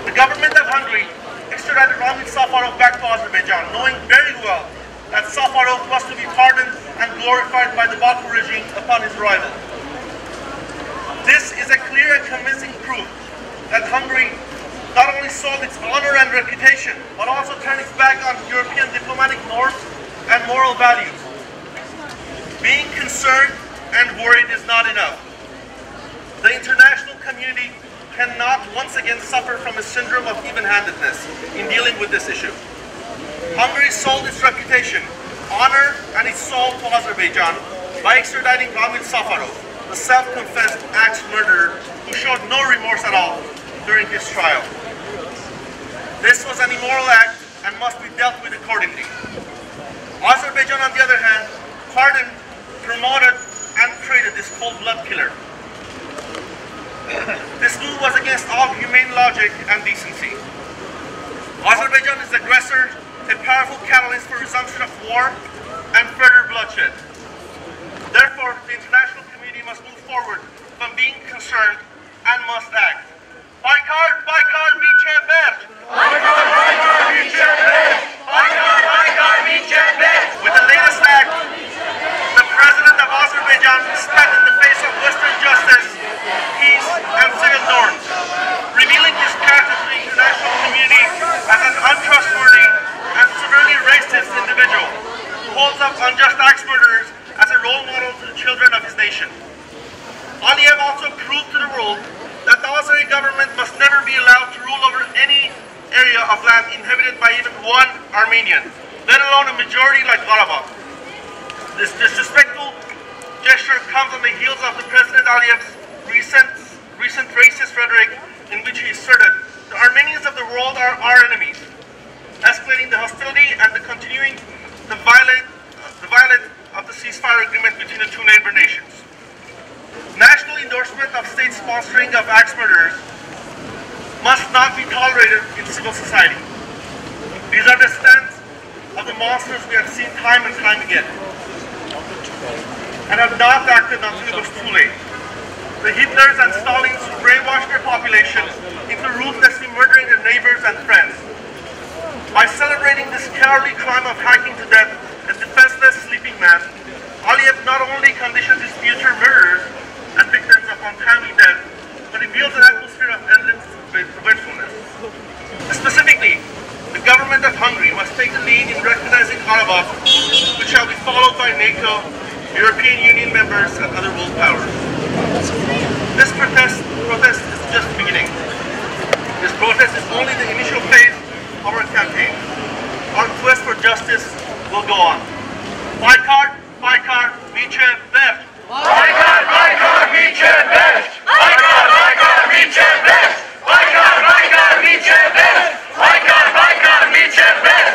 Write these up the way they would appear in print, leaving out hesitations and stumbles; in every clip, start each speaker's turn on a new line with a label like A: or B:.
A: The government of Hungary extradited Ramil Safarov back to Azerbaijan, knowing very well that Safarov was to be pardoned and glorified by the Baku regime upon his arrival. This is a clear and convincing proof that Hungary not only sold its honor and reputation, but also turned its back on European diplomatic norms and moral values. Being concerned and worried is not enough. The international community cannot once again suffer from a syndrome of even-handedness in dealing with this issue. Hungary sold its reputation, honor, and its soul to Azerbaijan by extraditing Ramil Safarov, the self-confessed axe murderer who showed no remorse at all during his trial. This was an immoral act and must be dealt with accordingly. Azerbaijan, on the other hand, pardoned, promoted, and created this cold-blood killer. This move was against all humane logic and decency. Azerbaijan is the aggressor, a powerful catalyst for resumption of war and further bloodshed. Therefore, the international community must move forward from being concerned and must act. Baykar, biçe ver! Baykar, biçe ver! Baykar, biçe ver! With the latest act, the president of Azerbaijan spat in the face of Western justice, peace, and civil norms, revealing his character to the international community as an untrustworthy and severely racist individual who holds up unjust axe murderers as a role model to the children of his nation. Aliyev also proved to the world that the Azeri government must never be allowed to rule over any area of land inhabited by even one Armenian, let alone a majority like Karabakh. This disrespectful gesture comes on the heels of the President Aliyev's recent racist rhetoric in which he asserted the Armenians of the world are our enemies, escalating the hostility and the continuing the violation of the ceasefire agreement between the two neighbor nations. National endorsement of state sponsoring of axe murderers must not be tolerated in civil society. These are the stands of the monsters we have seen time and time again, and have not acted until it was too late. The Hitlers and Stalins who brainwashed their population into ruthlessly murdering their neighbors and friends. By celebrating this cowardly crime of hacking to death a defenseless sleeping man, Aliyev not only conditions his future murderers and victims upon timely death, but he builds an atmosphere of endless vengefulness. Specifically, the government of Hungary must take the lead in recognizing Karabakh, which shall be followed by NATO, European Union members, and other world powers. This protest is just the beginning. This protest is only the initial phase of our campaign. Our quest for justice will go on. Baykar, biçe ver! Baykar, biçe ver! Baykar, biçe ver! Baykar, biçe ver! Baykar, biçe ver!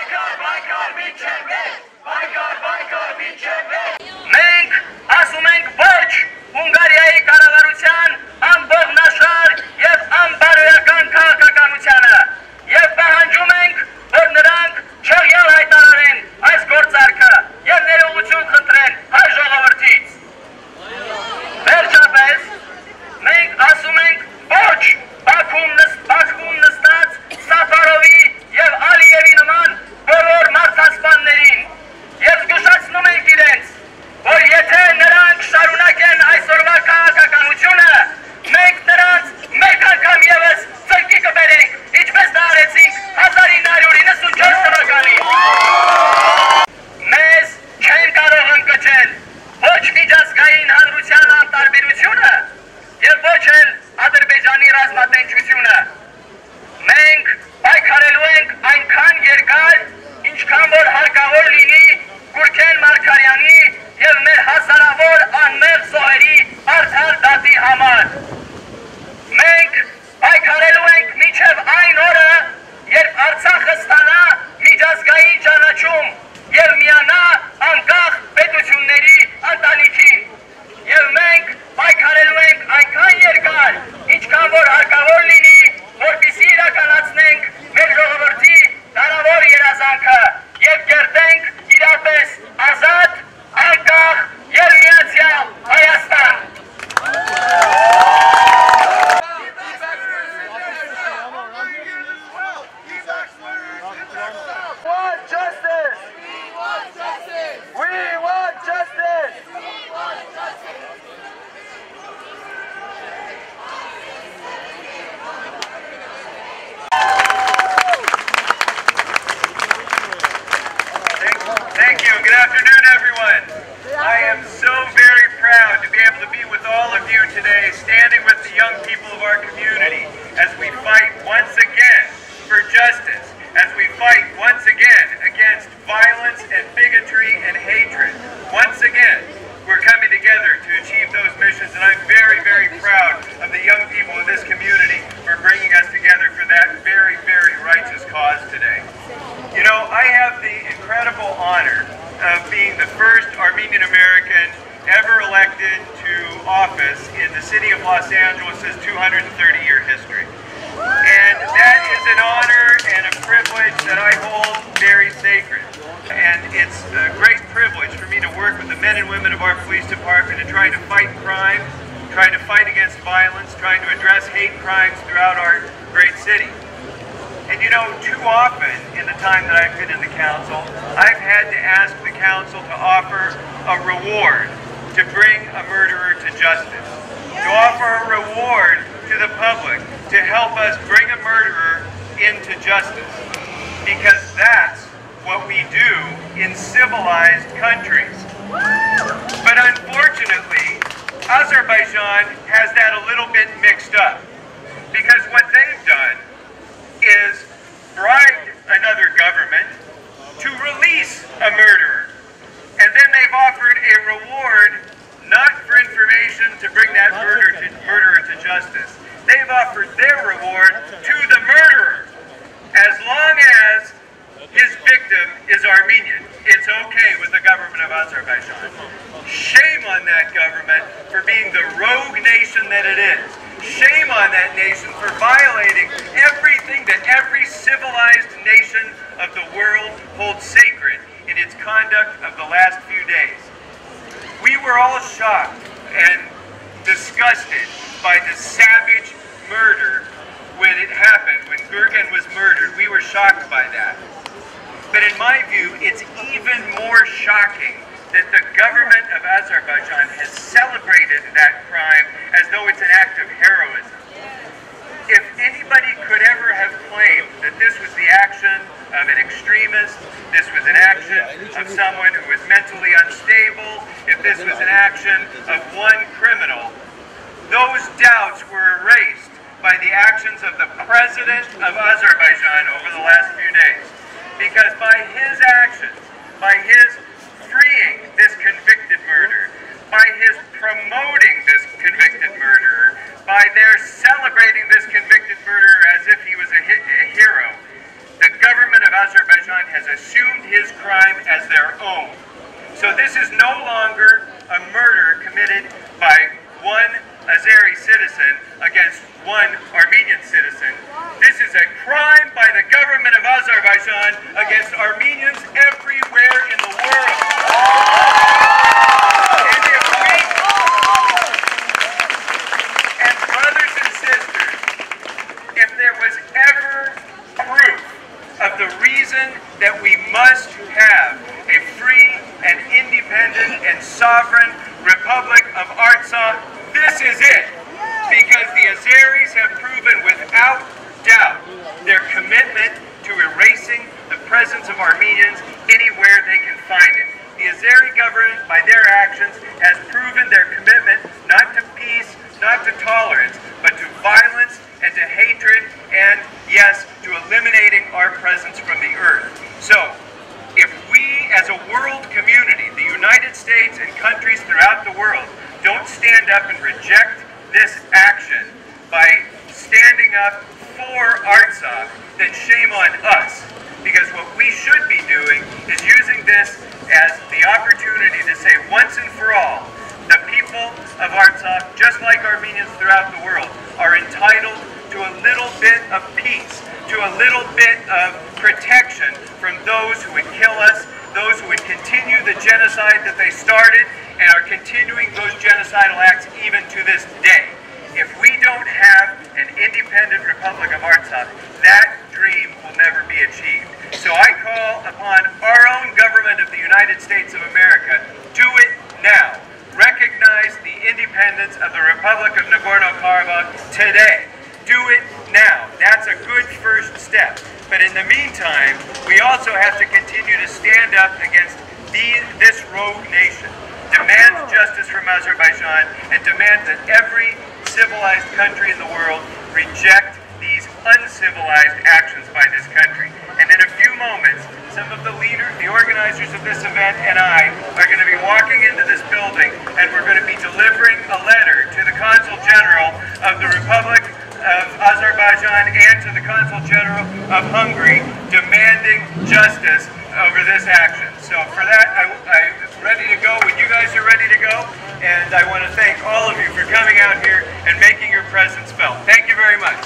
A: Baykar, biçe ver! Baykar, biçe ver! Մենք ասում ենք ոչ Հունգարիայի կառավարության ամբողջնաշար եւ անբարոյական քաղաքականությանը եւ պահանջում ենք, որ նրանք չեղյալ հայտարարեն այս գործարքը եւ ներողություն խնդրեն հայ ժողովրդից։ Վերջապես, մենք ասում ենք ոչ Բաքվում նստած Սաֆարովի եւ Ալիևի նման բոլոր մարդասպաններին եւ զգուշացնում ենք իրենց, որ եթե նրանք շարունակեն այսօրվա քաղաքականությունը, մենք նրանց մեկ անգամ ևս ծրկի կբերենք, ինչպես դա արեցինք 1994 թվականին։ Մեզ չեն կարող ընկճել ոչ միջազգային հանրության անտարբերությունը եւ ոչ էլ Ադրբեջանի ռազմատենչությունը։ Մենք պայքարելու ենք այնքան երկար, ինչքան որ հարկավոր լինի Գուրքեն Մարգարյանի եւ մեր հազարավոր անմեղ զոհերի արդար դատի համար։ Մենք պայքարելու ենք մինչև այն օրը, երբ Արցախը ստանա միջազգային ճանաչում եւ միանա անկախ պետությունների ընտանիքին։ Եվ մենք պայքարելու ենք այնքան երկար, ինչքան որ հարկավոր լինի, որպեսզի իրականացնենք մեր ժողովրդի դարավոր երազանքը եւ կերտենք իրապես ազատ, անկախ եւ միացյալ Հայաստան։
B: today, standing with the young people of our community as we fight once again for justice, as we fight once again against violence and bigotry and hatred. Once again, we're coming together to achieve those missions, and I'm very, very proud of the young people of this community for bringing us together for that very, very righteous cause today. You know, I have the incredible honor of being the first Armenian American ever elected to office in the city of Los Angeles' 230-year history. And that is an honor and a privilege that I hold very sacred. And it's a great privilege for me to work with the men and women of our police department in trying to fight crime, trying to fight against violence, trying to address hate crimes throughout our great city. And you know, too often in the time that I've been in the council, I've had to ask the council to offer a reward to bring a murderer to justice, to offer a reward to the public to help us bring a murderer into justice, because that's what we do in civilized countries. But unfortunately, Azerbaijan has that a little bit mixed up, because what they've done is bribed another government to release a murderer. And then they've offered a reward, not for information to bring that murderer to justice. They've offered their reward to the murderer. As long as his victim is Armenian, it's okay with the government of Azerbaijan. Shame on that government for being the rogue nation that it is. Shame on that nation for violating everything that every civilized nation of the world holds sacred in its conduct of the last few days. We were all shocked and disgusted by the savage murder when it happened, when Gurgen was murdered. We were shocked by that. But in my view, it's even more shocking that the government of Azerbaijan has celebrated that crime as though it's an act of heroism. If anybody could ever have claimed that this was the action of an extremist, this was an action of someone who was mentally unstable, if this was an action of one criminal, those doubts were erased by the actions of the president of Azerbaijan over the last few days. Because by his actions, by his freeing this convicted murderer, by his promoting this convicted murderer, by their celebrating this convicted murderer as if he was a hero, the government of Azerbaijan has assumed his crime as their own. So this is no longer a murder committed by one Azeri citizen against one Armenian citizen. This is a crime by the government of Azerbaijan against Armenians everywhere in the world. And brothers and sisters, if there was ever proof of the reason that we must have a free and independent and sovereign Republic of Artsakh, this is it. Because the Azeris have proven without doubt their commitment to erasing the presence of Armenians anywhere they can find it. The Azeri government, by their actions, has proven their commitment not to peace, not to tolerance, but to violence and to hatred, and yes, to eliminating our presence from the earth. So, if we as a world community, the United States and countries throughout the world, don't stand up and reject this action by standing up for Artsakh, then shame on us. Because what we should be doing is using this as the opportunity to say once and for all, the people of Artsakh, just like Armenians throughout the world, are entitled to a little bit of peace, to a little bit of protection from those who would kill us, those who would continue the genocide that they started and are continuing those genocidal acts even to this day. If we don't have an independent Republic of Artsakh, that dream will never be achieved. So I call upon our own government of the United States of America, do it now. Recognize the independence of the Republic of Nagorno-Karabakh today. Do it now. That's a good first step. But in the meantime, we also have to continue to stand up against this rogue nation. demand justice from Azerbaijan and demand that every civilized country in the world reject these uncivilized actions by this country. And in a few moments, some of the leaders, the organizers of this event, and I are going to be walking into this building, and we're going to be delivering a letter to the Consul General of the Republic of Azerbaijan and to the Consul General of Hungary, demanding justice over this action. So for that, I'm ready to go when you guys are ready to go, and I want to thank all of you for coming out here and making your presence felt. Thank you very much.